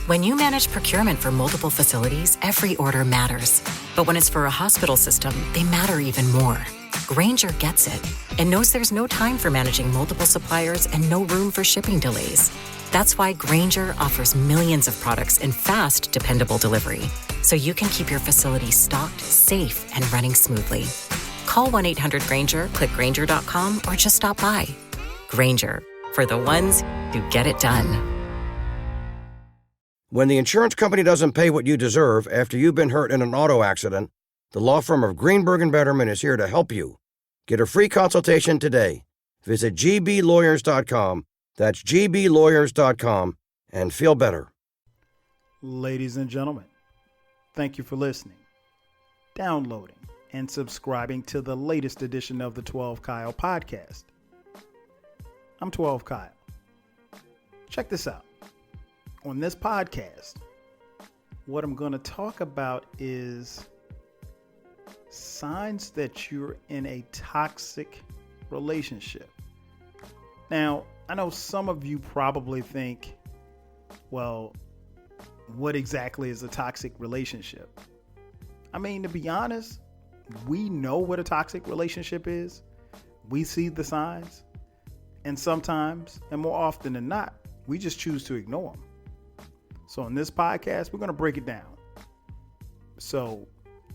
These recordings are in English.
When you manage procurement for multiple facilities, every order matters. But when it's for a hospital system, they matter even more. Grainger gets it and knows there's no time for managing multiple suppliers and no room for shipping delays. That's why Grainger offers millions of products in fast, dependable delivery, so you can keep your facility stocked, safe, and running smoothly. Call 1-800-GRAINGER, click Grainger.com, or just stop by. Grainger, for the ones who get it done. When the insurance company doesn't pay what you deserve after you've been hurt in an auto accident, the law firm of Greenberg & Betterman is here to help you. Get a free consultation today. Visit gblawyers.com. That's gblawyers.com, and feel better. Ladies and gentlemen, thank you for listening, downloading, and subscribing to the latest edition of the 12 Kyle podcast. I'm 12 Kyle. Check this out. On this podcast, what I'm going to talk about is signs that you're in a toxic relationship. Now, I know some of you probably think, well, what exactly is a toxic relationship? I mean, to be honest, we know what a toxic relationship is. We see the signs. And sometimes, and more often than not, we just choose to ignore them. So in this podcast, we're going to break it down. So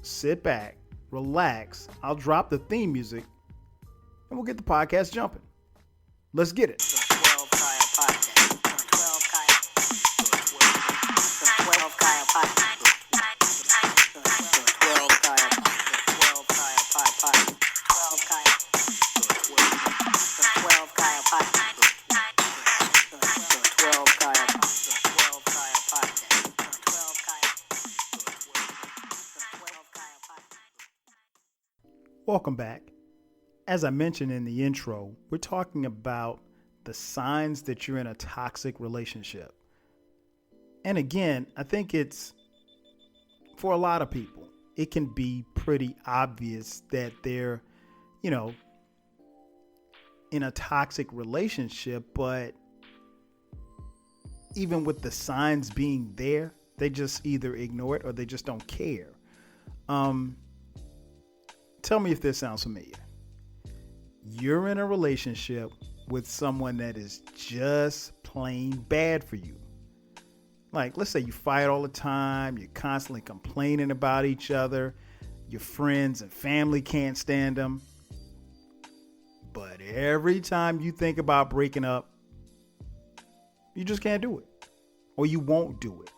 sit back, relax. I'll drop the theme music and we'll get the podcast jumping. Let's get it. The 12 Kyle Podcast. The 12 Kyle. The 12 Kyle Podcast. The 12 Kyle. The 12 Kyle Podcast. 12 Kyle. The 12 Kyle Podcast. The 12 Kyle. Welcome back. As I mentioned in the intro, we're talking about the signs that you're in a toxic relationship. And again, I think it's, for a lot of people, it can be pretty obvious that they're, in a toxic relationship, but even with the signs being there, they just either ignore it or they just don't care. Tell me if this sounds familiar. You're in a relationship with someone that is just plain bad for you. Like, let's say you fight all the time. You're constantly complaining about each other. Your friends and family can't stand them. But every time you think about breaking up, you just can't do it. Or you won't do it.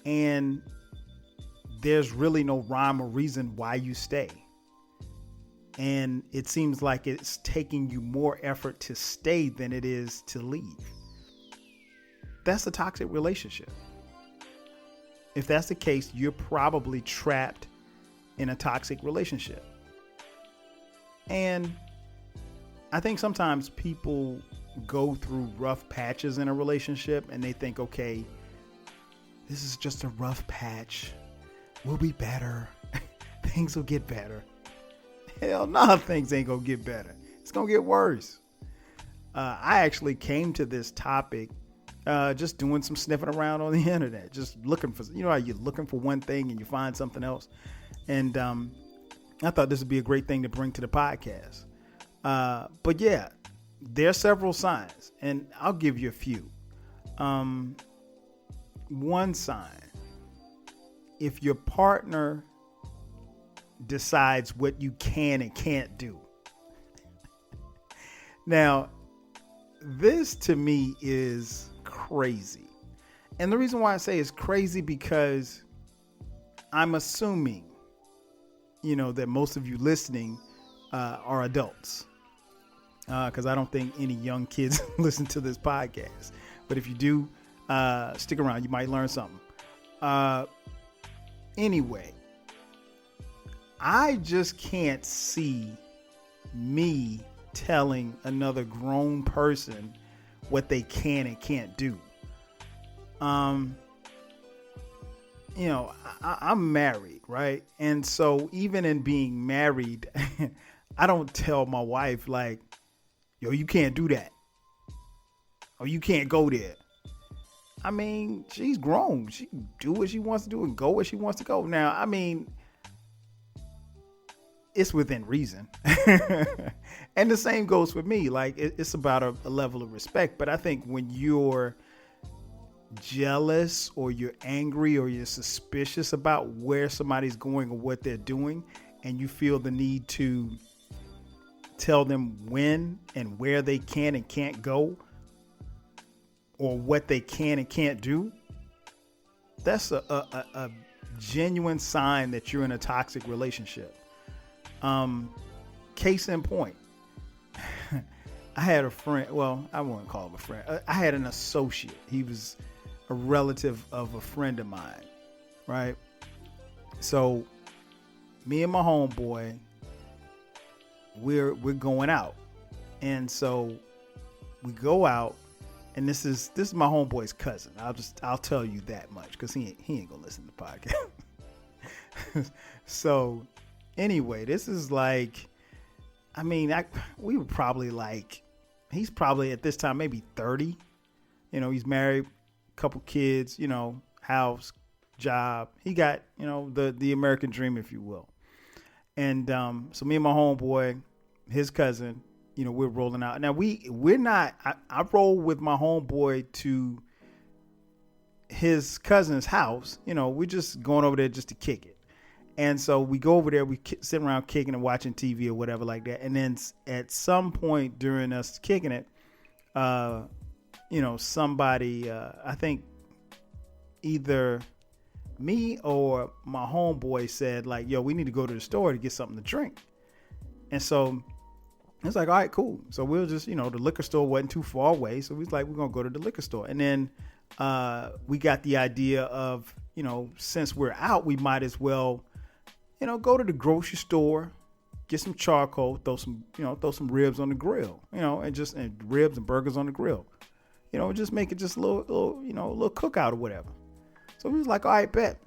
And there's really no rhyme or reason why you stay. And it seems like it's taking you more effort to stay than it is to leave. That's a toxic relationship. If that's the case, you're probably trapped in a toxic relationship. And I think sometimes people go through rough patches in a relationship and they think, okay, this is just a rough patch. We'll be better. Things will get better. Hell no, things ain't gonna get better. It's gonna get worse. I actually came to this topic just doing some sniffing around on the internet, just looking for, how you're looking for one thing and you find something else. And I thought this would be a great thing to bring to the podcast. But yeah, there are several signs, and I'll give you a few. One sign. If your partner decides what you can and can't do. Now, this to me is crazy. And the reason why I say it's crazy because I'm assuming, that most of you listening are adults. Because I don't think any young kids listen to this podcast. But if you do, stick around. You might learn something. Anyway, I just can't see me telling another grown person what they can and can't do. I'm married, right? And so even in being married, I don't tell my wife like, yo, you can't do that. Or you can't go there. I mean, she's grown. She can do what she wants to do and go where she wants to go. Now, I mean, it's within reason. And the same goes for me. Like, it's about a level of respect. But I think when you're jealous or you're angry or you're suspicious about where somebody's going or what they're doing, and you feel the need to tell them when and where they can and can't go, or what they can and can't do, that's a genuine sign that you're in a toxic relationship. Case in point, I had a friend, well, I wouldn't call him a friend. I had an associate. He was a relative of a friend of mine, right? So me and my homeboy, we're going out. And so we go out, and this is my homeboy's cousin. I'll tell you that much, because he ain't gonna listen to the podcast. So anyway, this is like, I mean, we were probably like, he's probably at this time maybe 30. You know, he's married, couple kids, you know, house, job. He got, you know, the American dream, if you will. And so me and my homeboy, his cousin, you know, we're rolling out. Now we're not, I roll with my homeboy to his cousin's house. You know, we're just going over there just to kick it. And so we go over there, we sit around kicking and watching TV or whatever like that. And then at some point during us kicking it, you know, somebody, I think either me or my homeboy said like, yo, we need to go to the store to get something to drink. And so it's like, all right, cool. So we'll just, you know, the liquor store wasn't too far away. So we was like, we're going to go to the liquor store. And then we got the idea of, you know, since we're out, we might as well, you know, go to the grocery store, get some charcoal, throw some ribs on the grill, you know, and ribs and burgers on the grill, you know, just make it just a little, you know, a little cookout or whatever. So we was like, all right, bet.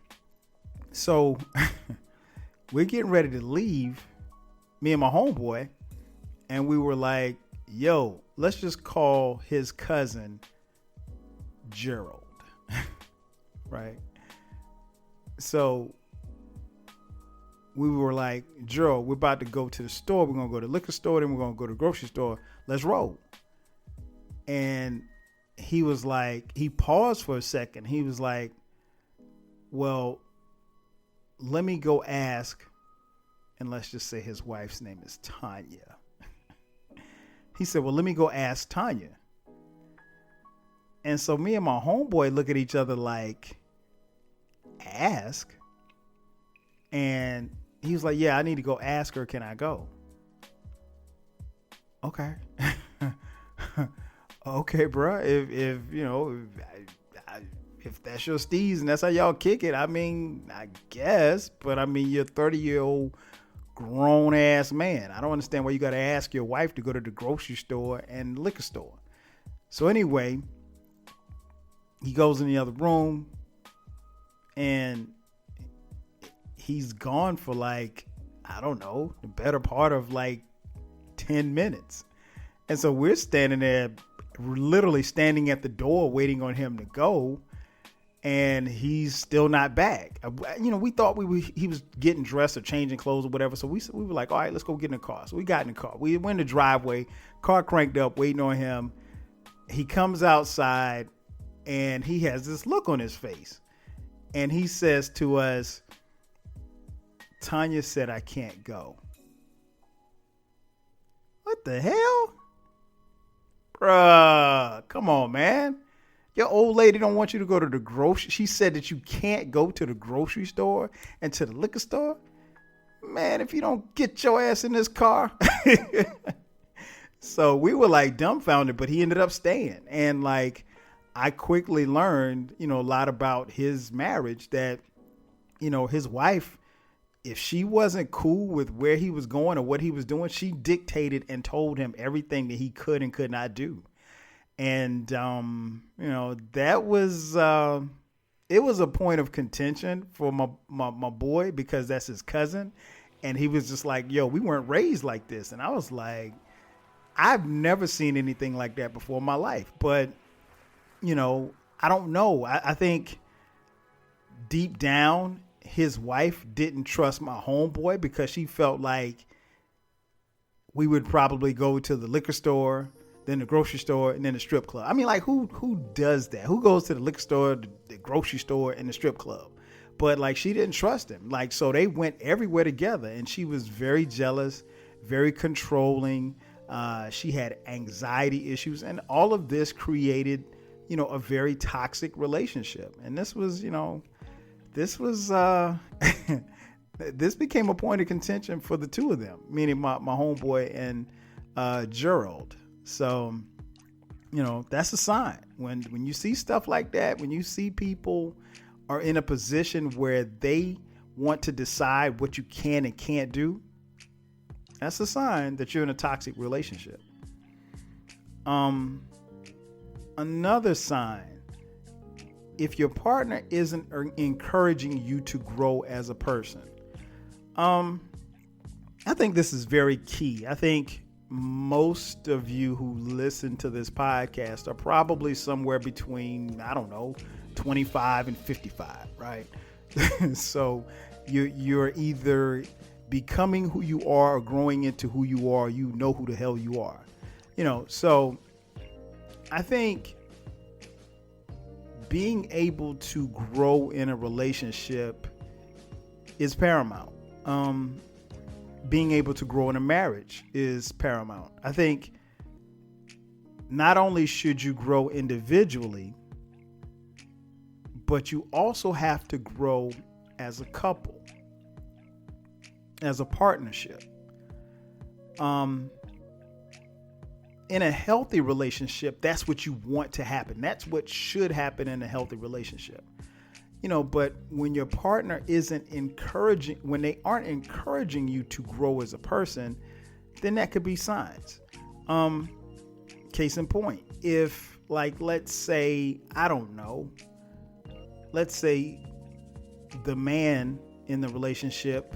So we're getting ready to leave, me and my homeboy, and we were like, yo, let's just call his cousin Gerald. Right? So we were like, Gerald, we're about to go to the store. We're going to go to the liquor store. Then we're going to go to the grocery store. Let's roll. And he was like, he paused for a second. He was like, well, let me go ask. And let's just say his wife's name is Tanya. He said, well, let me go ask Tanya. And so me and my homeboy look at each other like, ask? And he was like, yeah, I need to go ask her. Can I go? Okay. Okay, bro. If you know, if that's your steez and that's how y'all kick it, I mean, I guess. But I mean, you're a 30-year-old grown ass man. I don't understand why you got to ask your wife to go to the grocery store and liquor store. So anyway, he goes in the other room and he's gone for like, I don't know, the better part of like 10 minutes. And so we're standing there, literally standing at the door waiting on him to go. And he's still not back. You know, we thought he was getting dressed or changing clothes or whatever. So we were like, all right, let's go get in the car. So we got in the car. We went in the driveway, car cranked up, waiting on him. He comes outside and he has this look on his face. And he says to us, Tanya said I can't go. What the hell? Bruh, come on, man. Your old lady don't want you to go to the grocery. She said that you can't go to the grocery store and to the liquor store. Man, if you don't get your ass in this car. So we were like dumbfounded, but he ended up staying. And like, I quickly learned, you know, a lot about his marriage, that, you know, his wife, if she wasn't cool with where he was going or what he was doing, she dictated and told him everything that he could and could not do. And, you know, that was, it was a point of contention for my boy, because that's his cousin. And he was just like, yo, we weren't raised like this. And I was like, I've never seen anything like that before in my life. But, you know, I don't know. I think deep down, his wife didn't trust my homeboy because she felt like we would probably go to the liquor store, then the grocery store, and then the strip club. I mean, like, who does that? Who goes to the liquor store, the grocery store, and the strip club? But like, she didn't trust him. Like, so they went everywhere together, and she was very jealous, very controlling. She had anxiety issues, and all of this created, a very toxic relationship. And this was, this became a point of contention for the two of them, meaning my homeboy and Gerald. So, that's a sign. When you see stuff like that, when you see people are in a position where they want to decide what you can and can't do, that's a sign that you're in a toxic relationship. Another sign, if your partner isn't encouraging you to grow as a person, I think this is very key. I think most of you who listen to this podcast are probably somewhere between, 25 and 55, right? So you're either becoming who you are or growing into who you are. You know who the hell you are. So I think being able to grow in a relationship is paramount. Being able to grow in a marriage is paramount. I think not only should you grow individually, but you also have to grow as a couple, as a partnership. In a healthy relationship, that's what you want to happen. That's what should happen in a healthy relationship. But when your partner when they aren't encouraging you to grow as a person, then that could be signs. Case in point, if let's say the man in the relationship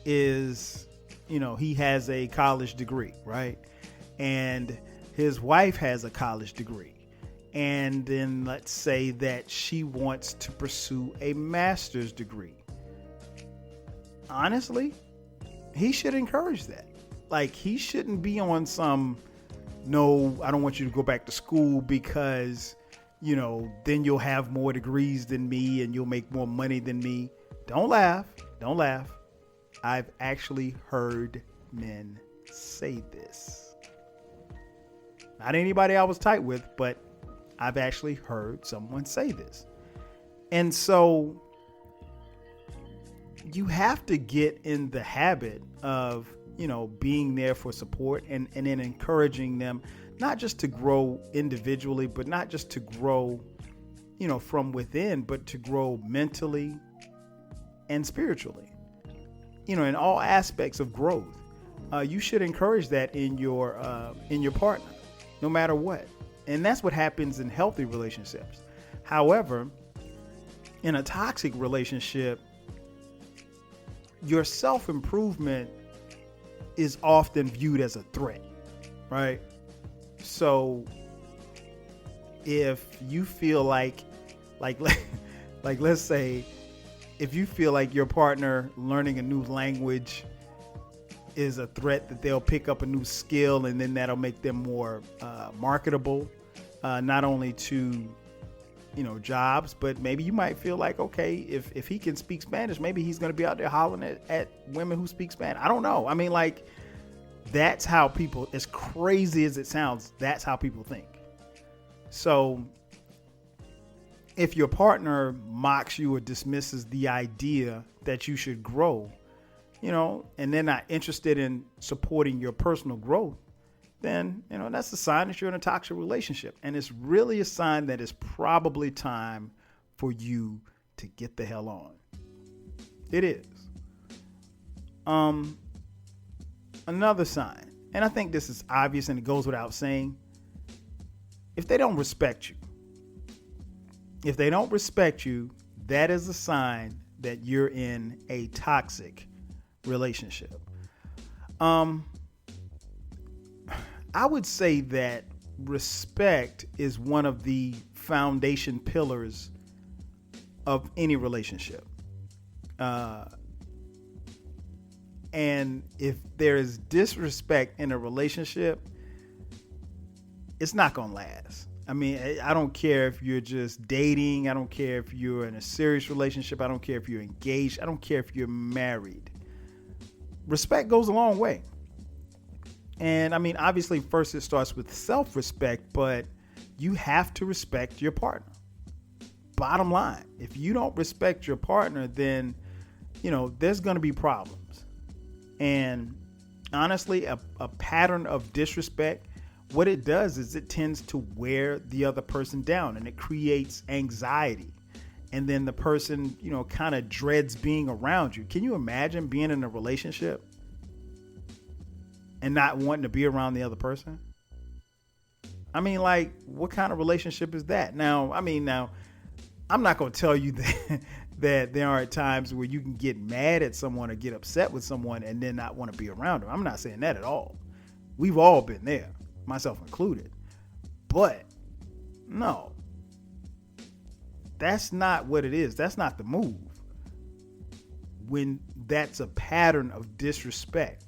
is, he has a college degree, right? And his wife has a college degree. And then let's say that she wants to pursue a master's degree. Honestly, he should encourage that. He shouldn't be on some, no, I don't want you to go back to school because, then you'll have more degrees than me and you'll make more money than me. Don't laugh. I've actually heard men say this. Not anybody I was tight with, but I've actually heard someone say this. And so you have to get in the habit of, being there for support and then encouraging them, not just to grow individually, but not just to grow, from within, but to grow mentally and spiritually, in all aspects of growth. You should encourage that in your partner, no matter what. And that's what happens in healthy relationships. However, in a toxic relationship, your self-improvement is often viewed as a threat, right? So if you feel like let's say, if you feel like your partner learning a new language is a threat, that they'll pick up a new skill and then that'll make them more marketable, not only to jobs, but maybe you might feel like, okay, if he can speak Spanish, maybe he's going to be out there hollering at women who speak Spanish. I don't know. I mean, that's how people, as crazy as it sounds, that's how people think. So if your partner mocks you or dismisses the idea that you should grow, and they're not interested in supporting your personal growth, then, that's a sign that you're in a toxic relationship. And it's really a sign that it's probably time for you to get the hell on. It is. Another sign, and I think this is obvious and it goes without saying, if they don't respect you, that is a sign that you're in a toxic relationship. I would say that respect is one of the foundation pillars of any relationship. And if there is disrespect in a relationship, it's not going to last. I mean, I don't care if you're just dating. I don't care if you're in a serious relationship. I don't care if you're engaged. I don't care if you're married. Respect goes a long way. And I mean, obviously, first it starts with self-respect, but you have to respect your partner. Bottom line, if you don't respect your partner, then, there's going to be problems. And honestly, a pattern of disrespect, what it does is it tends to wear the other person down, and it creates anxiety. And then the person, kind of dreads being around you. Can you imagine being in a relationship and not wanting to be around the other person? I mean, like, what kind of relationship is that? Now, I'm not going to tell you that there are times where you can get mad at someone or get upset with someone and then not want to be around them. I'm not saying that at all. We've all been there, myself included. But no, that's not what it is. That's not the move. When that's a pattern of disrespect.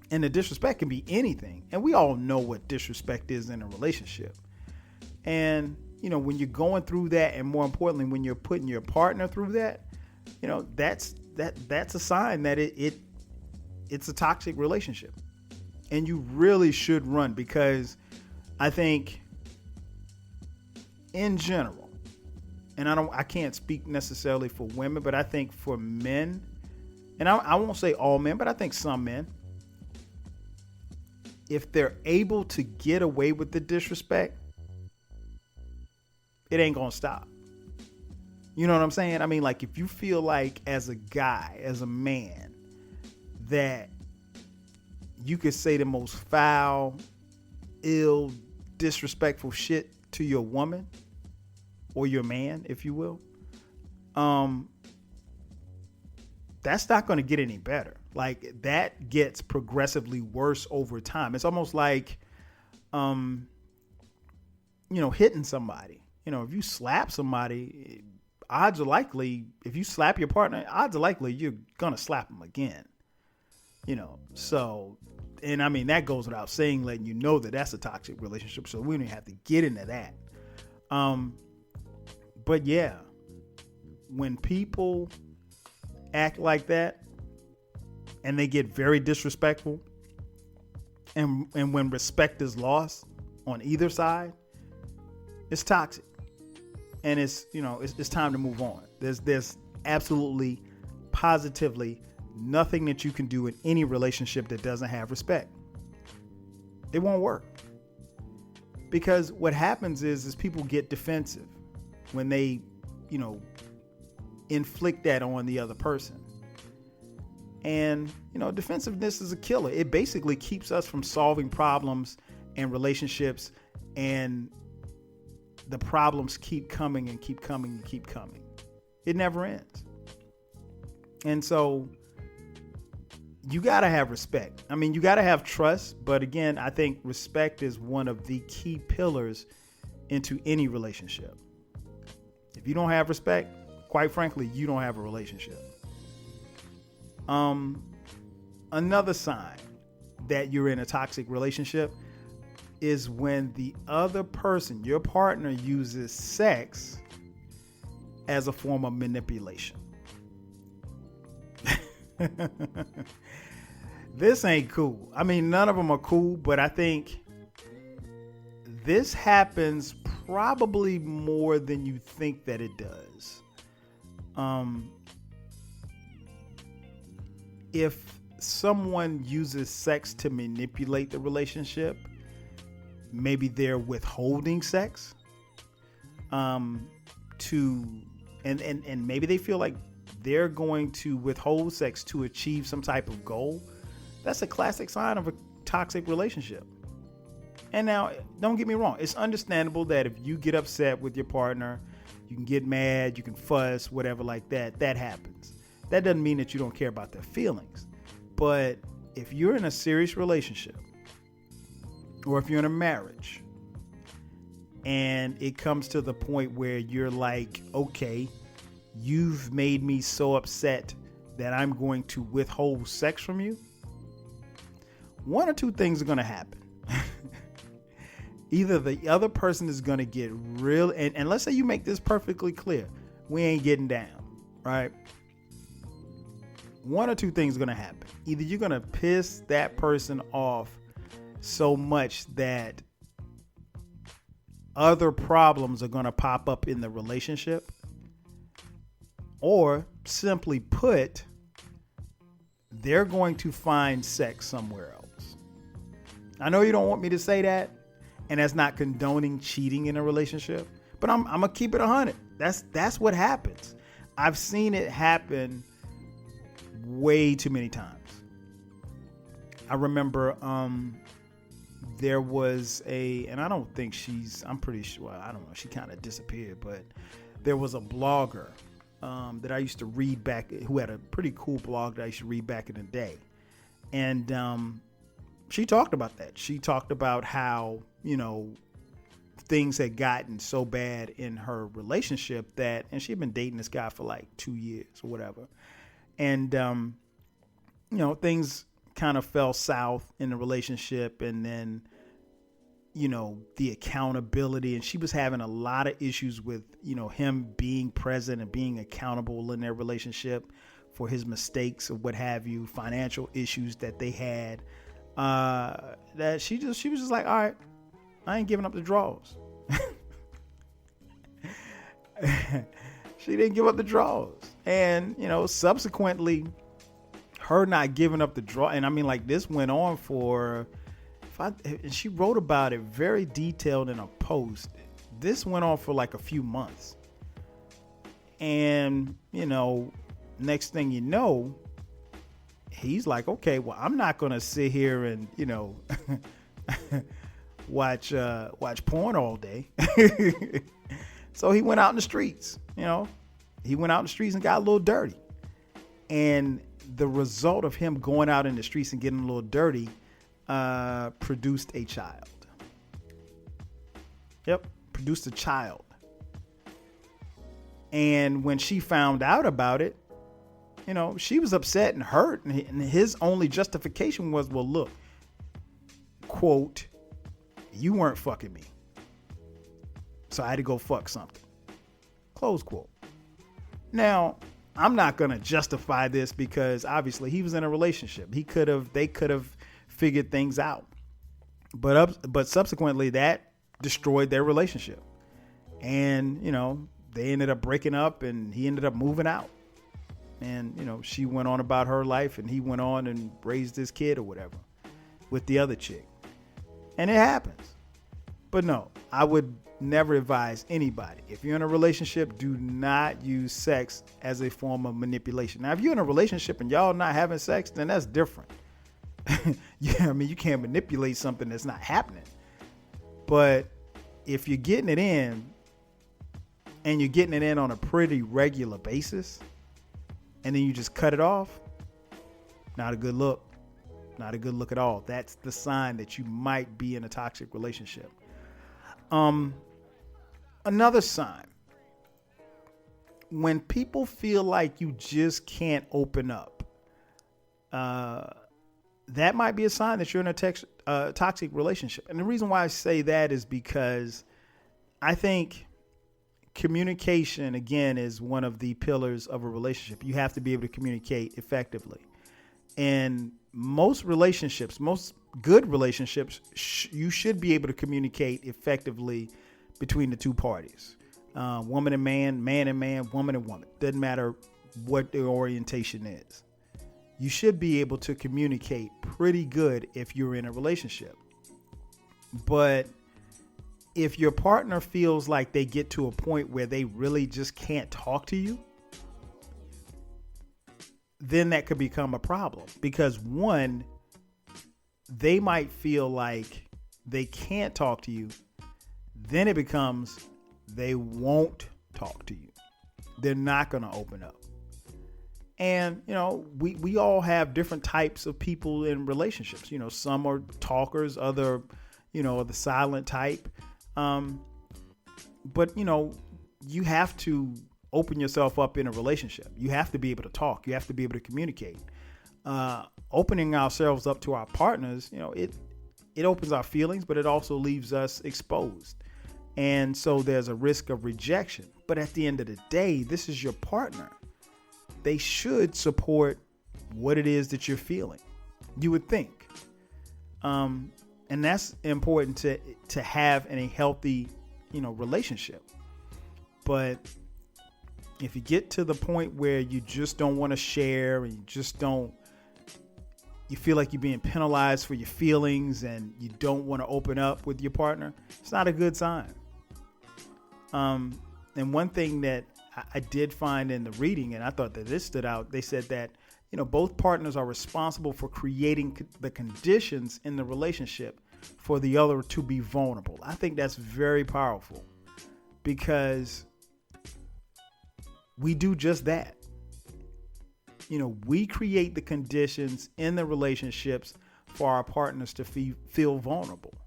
And the disrespect can be anything. And we all know what disrespect is in a relationship. And, when you're going through that, and more importantly, when you're putting your partner through that, that's a sign that it's a toxic relationship. And you really should run, because I think in general, and I can't speak necessarily for women, but I think for men, and I won't say all men, but I think some men, if they're able to get away with the disrespect, it ain't gonna stop. You know what I'm saying? I mean, like, if you feel like as a guy, as a man, that you could say the most foul, ill, disrespectful shit to your woman or your man, if you will, that's not going to get any better. Like, that gets progressively worse over time. It's almost like, hitting somebody. If you slap somebody, odds are likely, if you slap your partner, odds are likely you're going to slap them again. So, and I mean, that goes without saying, letting you know that that's a toxic relationship. So we don't even have to get into that. But yeah, when people act like that and they get very disrespectful, and when respect is lost on either side, it's toxic. And it's time to move on. There's absolutely, positively nothing that you can do in any relationship that doesn't have respect. It won't work. Because what happens is people get defensive when they, inflict that on the other person. And, defensiveness is a killer. It basically keeps us from solving problems and relationships, and the problems keep coming and keep coming and keep coming. It never ends. And so you got to have respect. I mean, you got to have trust. But again, I think respect is one of the key pillars into any relationship. If you don't have respect, quite frankly, you don't have a relationship. Another sign that you're in a toxic relationship is when the other person, your partner, uses sex as a form of manipulation. This ain't cool. I mean, none of them are cool, but I think this happens probably more than you think that it does. If someone uses sex to manipulate the relationship, maybe they're withholding sex, and maybe they feel like they're going to withhold sex to achieve some type of goal. That's a classic sign of a toxic relationship. And now, don't get me wrong. It's understandable that if you get upset with your partner, you can get mad, you can fuss, whatever like that. That happens. That doesn't mean that you don't care about their feelings. But if you're in a serious relationship, or if you're in a marriage, And it comes to the point where you're like, okay, you've made me so upset that I'm going to withhold sex from you. One or two things are going to happen. Either the other person is going to get real, and let's say you make this perfectly clear. We ain't getting down, right? One or two things are going to happen. Either you're going to piss that person off so much that other problems are going to pop up in the relationship, or simply put, they're going to find sex somewhere else. I know you don't want me to say that, and that's not condoning cheating in a relationship, but I'm gonna keep it 100. That's what happens. I've seen it happen way too many times. I remember there was and I don't think I'm pretty sure, I don't know, she kind of disappeared, but there was a blogger that I used to read back, who had a pretty cool blog that I used to read back in the day. And she talked about that. She talked about how, things had gotten so bad in her relationship and she'd been dating this guy for like 2 years or whatever. And, things kind of fell south in the relationship, and then, the accountability, and she was having a lot of issues with, him being present and being accountable in their relationship for his mistakes or what have you, financial issues that they had, that she was just like, all right, I ain't giving up the draws. She didn't give up the draws. And, subsequently, her not giving up the draw. And I mean, like, this went on for, and she wrote about it very detailed in a post. This went on for like a few months. And, next thing you know, he's like, okay, well, I'm not going to sit here and, watch porn all day. So he went out in the streets, he went out in the streets and got a little dirty. And the result of him going out in the streets and getting a little dirty produced a child. Yep, produced a child. And when she found out about it, she was upset and hurt. And his only justification was, well, look, quote, you weren't fucking me, so I had to go fuck something, close quote. Now, I'm not going to justify this because obviously he was in a relationship. They could have figured things out, but subsequently that destroyed their relationship. And, they ended up breaking up, and he ended up moving out. And, she went on about her life, and he went on and raised his kid or whatever with the other chick. And it happens. But no, I would never advise anybody, if you're in a relationship, do not use sex as a form of manipulation. Now, if you're in a relationship and y'all not having sex, then that's different. Yeah, I mean, you can't manipulate something that's not happening. But if you're getting it in, and you're getting it in on a pretty regular basis, and then you just cut it off, not a good look. Not a good look at all. That's the sign that you might be in a toxic relationship. Another sign, when people feel like you just can't open up, that might be a sign that you're in a toxic relationship. And the reason why I say that is because I think communication, again, is one of the pillars of a relationship. You have to be able to communicate effectively. And most relationships, most good relationships, you should be able to communicate effectively between the two parties. Woman and man, man and man, woman and woman. Doesn't matter what their orientation is. You should be able to communicate pretty good if you're in a relationship. But if your partner feels like they get to a point where they really just can't talk to you, then that could become a problem. Because one, they might feel like they can't talk to you. Then it becomes they won't talk to you. They're not going to open up. And, we all have different types of people in relationships. Some are talkers, other, are the silent type. But, you have to open yourself up in a relationship. You have to be able to talk. You have to be able to communicate. Opening ourselves up to our partners, it opens our feelings, but it also leaves us exposed. And so there's a risk of rejection. But at the end of the day, this is your partner. They should support what it is that you're feeling, you would think. And that's important to have in a healthy, relationship. But if you get to the point where you just don't want to share and you feel like you're being penalized for your feelings and you don't want to open up with your partner, it's not a good sign. And one thing that I did find in the reading, and I thought that this stood out, they said that, both partners are responsible for creating the conditions in the relationship for the other to be vulnerable. I think that's very powerful because we do just that. We create the conditions in the relationships for our partners to feel vulnerable.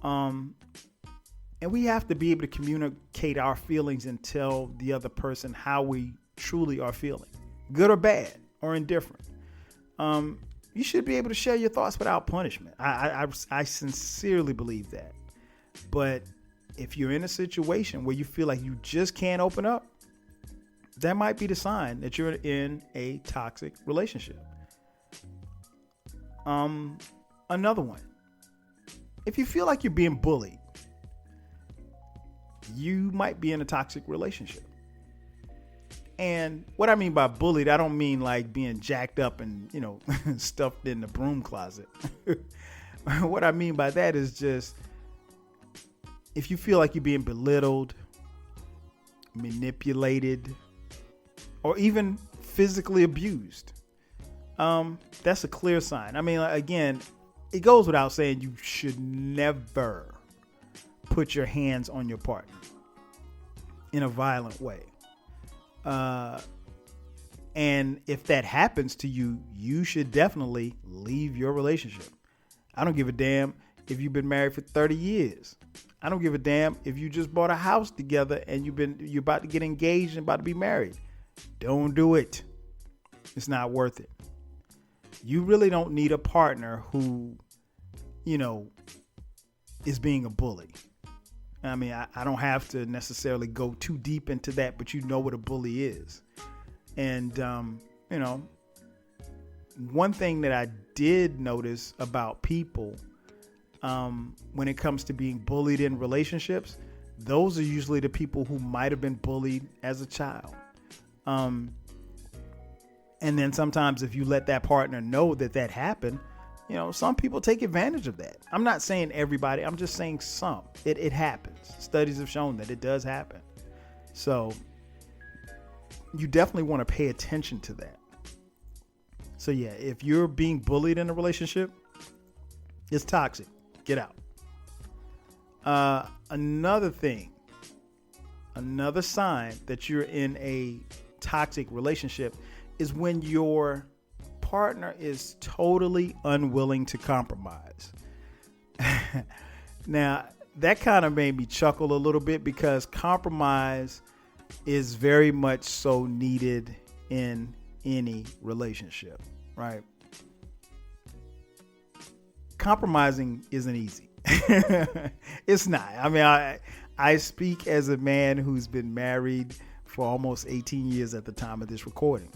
And we have to be able to communicate our feelings and tell the other person how we truly are feeling, good or bad or indifferent. You should be able to share your thoughts without punishment. I sincerely believe that. But if you're in a situation where you feel like you just can't open up, that might be the sign that you're in a toxic relationship. Another one. If you feel like you're being bullied, you might be in a toxic relationship. And what I mean by bullied, I don't mean like being jacked up and, stuffed in the broom closet. What I mean by that is just if you feel like you're being belittled, manipulated, or even physically abused, that's a clear sign. I mean, again, it goes without saying you should never put your hands on your partner in a violent way. And if that happens to you, you should definitely leave your relationship. I don't give a damn if you've been married for 30 years. I don't give a damn if you just bought a house together and you're about to get engaged and about to be married. Don't do it. It's not worth it. You really don't need a partner who, is being a bully. I mean, I don't have to necessarily go too deep into that, but you know what a bully is. And, one thing that I did notice about people when it comes to being bullied in relationships, those are usually the people who might have been bullied as a child. And then sometimes if you let that partner know that happened, some people take advantage of that. I'm not saying everybody, I'm just saying some. It happens. Studies have shown that it does happen. So you definitely want to pay attention to that. So yeah, if you're being bullied in a relationship, it's toxic. Get out. Another sign that you're in a toxic relationship is when your partner is totally unwilling to compromise. Now, that kind of made me chuckle a little bit because compromise is very much so needed in any relationship, right? Compromising isn't easy. It's not. I mean, I speak as a man who's been married for almost 18 years at the time of this recording.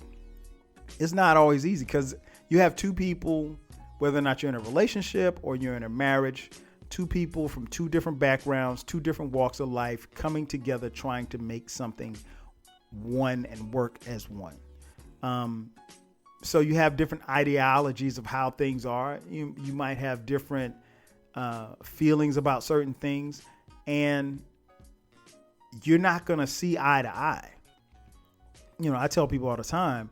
It's not always easy because you have two people, whether or not you're in a relationship or you're in a marriage, two people from two different backgrounds, two different walks of life coming together, trying to make something one and work as one. So you have different ideologies of how things are. You might have different feelings about certain things, and you're not going to see eye to eye. I tell people all the time,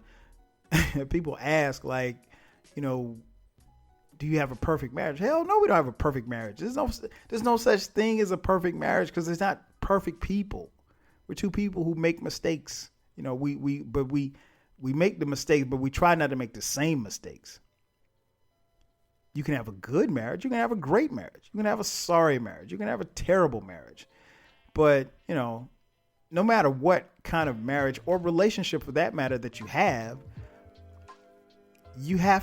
people ask like, do you have a perfect marriage? Hell no, we don't have a perfect marriage. There's no such thing as a perfect marriage because there's not perfect people. We're two people who make mistakes. We make the mistakes, but we try not to make the same mistakes. You can have a good marriage. You can have a great marriage. You can have a sorry marriage. You can have a terrible marriage. But, no matter what kind of marriage or relationship for that matter that you have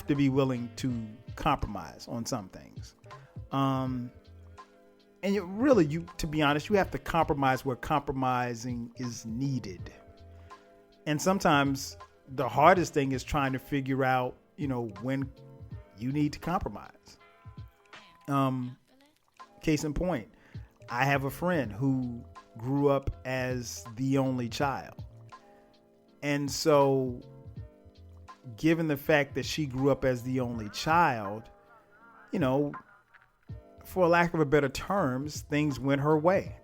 to be willing to compromise on some things. And to be honest, you have to compromise where compromising is needed. And sometimes the hardest thing is trying to figure out, when you need to compromise. Case in point, I have a friend who grew up as the only child. And so, given the fact that she grew up as the only child, for lack of a better terms, things went her way.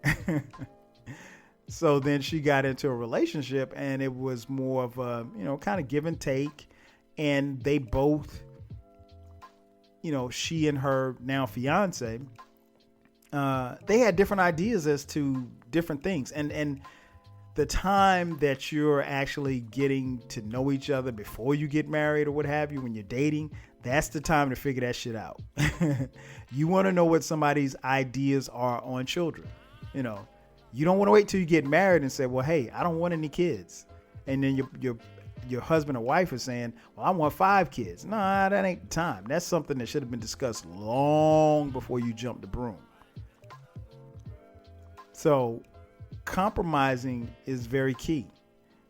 So then she got into a relationship, and it was more of a, kind of give and take. And they both, she and her now fiance, they had different ideas as to different things. And the time that you're actually getting to know each other before you get married or what have you, when you're dating, that's the time to figure that shit out. You want to know what somebody's ideas are on children. You don't want to wait till you get married and say, well, hey, I don't want any kids. And then your husband or wife is saying, well, I want 5 kids. Nah, that ain't the time. That's something that should have been discussed long before you jump the broom. So compromising is very key.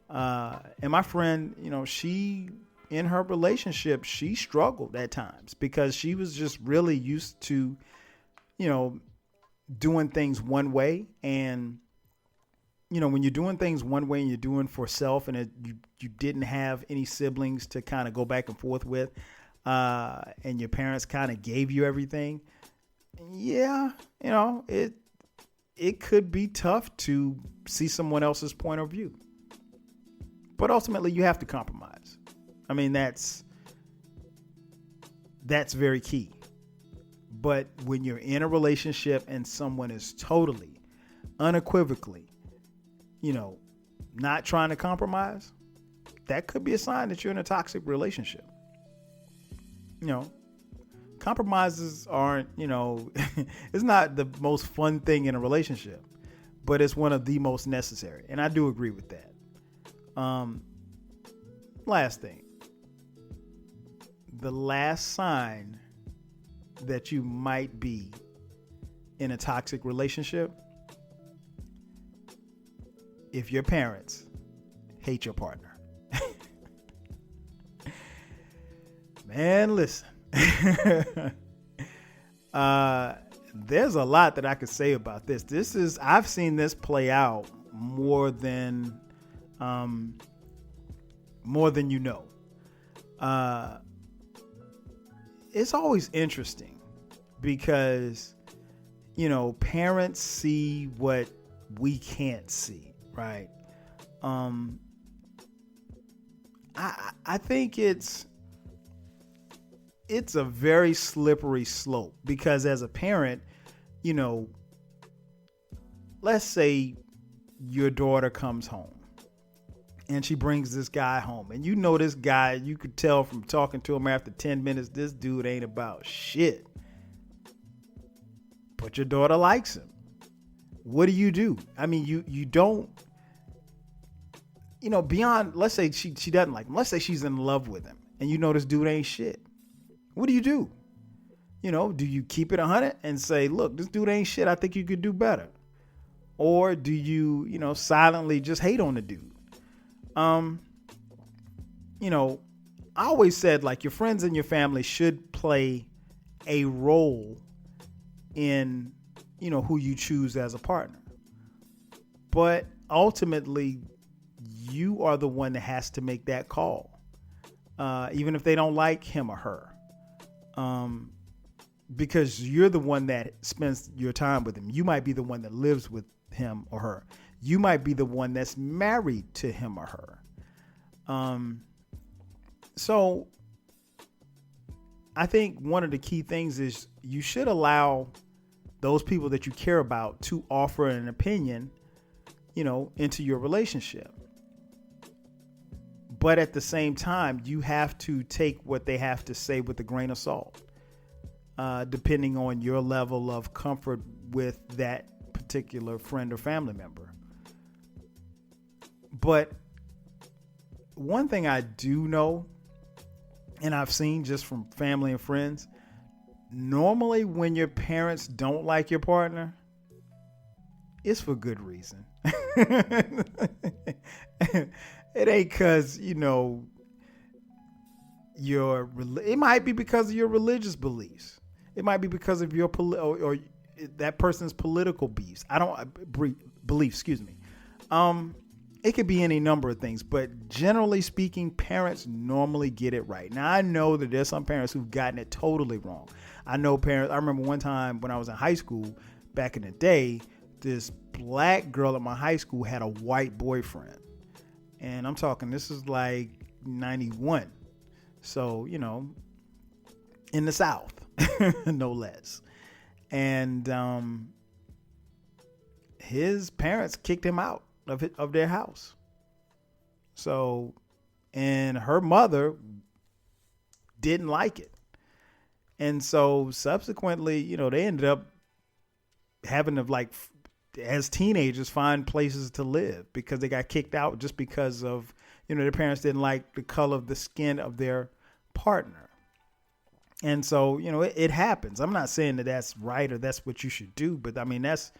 And my friend, she, in her relationship, she struggled at times because she was just really used to, doing things one way. And, when you're doing things one way and you're doing for self, and you didn't have any siblings to kind of go back and forth with, and your parents kind of gave you everything. Yeah, it could be tough to see someone else's point of view. But ultimately, you have to compromise. I mean, that's very key. But when you're in a relationship and someone is totally, unequivocally, not trying to compromise, that could be a sign that you're in a toxic relationship. Compromises aren't, it's not the most fun thing in a relationship, but it's one of the most necessary. And I do agree with that. Last thing. The last sign that you might be in a toxic relationship, if your parents hate your partner. Man, listen. There's a lot that I could say about this. I've seen this play out more than you know. It's always interesting because, parents see what we can't see, right? I think it's a very slippery slope because as a parent, let's say your daughter comes home and she brings this guy home, and this guy, you could tell from talking to him after 10 minutes, this dude ain't about shit. But your daughter likes him. What do? I mean, you don't, beyond, let's say she doesn't like him. Let's say she's in love with him and this dude ain't shit. What do? Do you keep it 100 and say, look, this dude ain't shit, I think you could do better? Or do you, silently just hate on the dude? I always said, like, your friends and your family should play a role in, who you choose as a partner. But ultimately, you are the one that has to make that call, even if they don't like him or her. Because you're the one that spends your time with him. You might be the one that lives with him or her. You might be the one that's married to him or her. So I think one of the key things is you should allow those people that you care about to offer an opinion, into your relationship. But at the same time, you have to take what they have to say with a grain of salt, depending on your level of comfort with that particular friend or family member. But one thing I do know, and I've seen just from family and friends, normally when your parents don't like your partner, it's for good reason. It ain't because, it might be because of your religious beliefs. It might be because of your or that person's political beliefs. It could be any number of things, but generally speaking, parents normally get it right. Now, I know that there's some parents who've gotten it totally wrong. I remember one time when I was in high school back in the day, this black girl at my high school had a white boyfriend. And I'm talking, this is like 91. So, in the South, no less. And his parents kicked him out of their house. So, and her mother didn't like it. And so subsequently, they ended up having to, as teenagers, find places to live because they got kicked out just because of, their parents didn't like the color of the skin of their partner. And so, it happens. I'm not saying that that's right or that's what you should do, but I mean, that's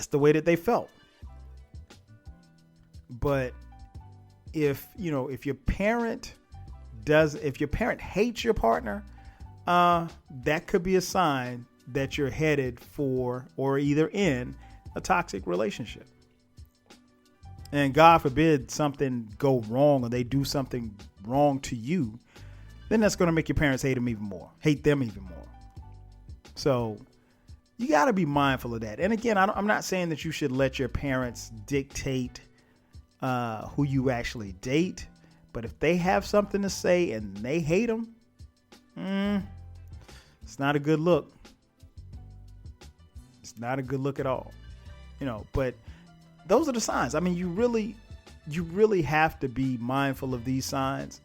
the way that they felt. But if your parent hates your partner, that could be a sign that you're headed for or either in a toxic relationship. And God forbid something go wrong or they do something wrong to you, then that's going to make your parents hate them even more. So you got to be mindful of that. And again, I'm not saying that you should let your parents dictate who you actually date. But if they have something to say and they hate them, it's not a good look. It's not a good look at all. But those are the signs. I mean, you really have to be mindful of these signs.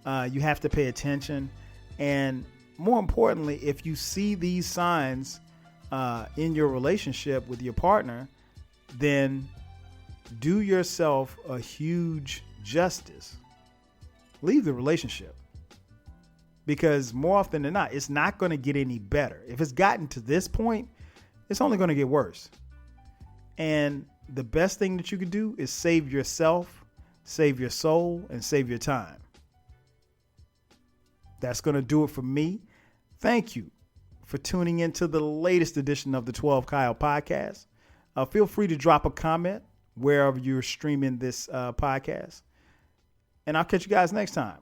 You have to pay attention. And more importantly, if you see these signs in your relationship with your partner, then do yourself a huge justice. Leave the relationship. Because more often than not, it's not going to get any better. If it's gotten to this point, it's only going to get worse. And the best thing that you can do is save yourself, save your soul, and save your time. That's going to do it for me. Thank you for tuning into the latest edition of the 12 Kyle podcast. Feel free to drop a comment wherever you're streaming this podcast. And I'll catch you guys next time.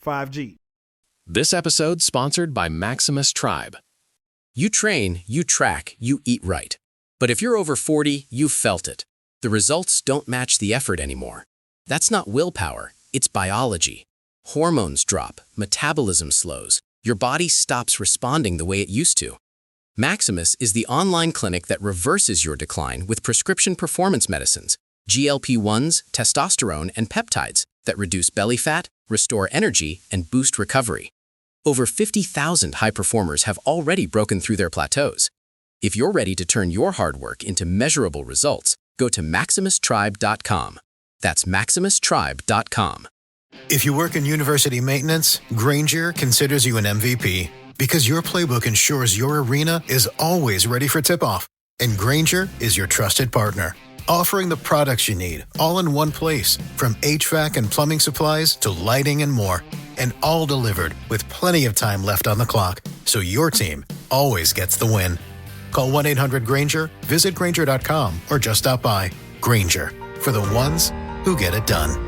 5G. This episode sponsored by Maximus Tribe. You train, you track, you eat right. But if you're over 40, you've felt it. The results don't match the effort anymore. That's not willpower, it's biology. Hormones drop, metabolism slows, your body stops responding the way it used to. Maximus is the online clinic that reverses your decline with prescription performance medicines, GLP-1s, testosterone, and peptides that reduce belly fat, restore energy, and boost recovery. Over 50,000 high performers have already broken through their plateaus. If you're ready to turn your hard work into measurable results, go to MaximusTribe.com. That's MaximusTribe.com. If you work in university maintenance, Grainger considers you an MVP because your playbook ensures your arena is always ready for tip-off. And Grainger is your trusted partner, offering the products you need all in one place, from HVAC and plumbing supplies to lighting and more. And all delivered with plenty of time left on the clock, so your team always gets the win. Call 1-800-GRAINGER, visit Grainger.com, or just stop by. Grainger, for the ones who get it done.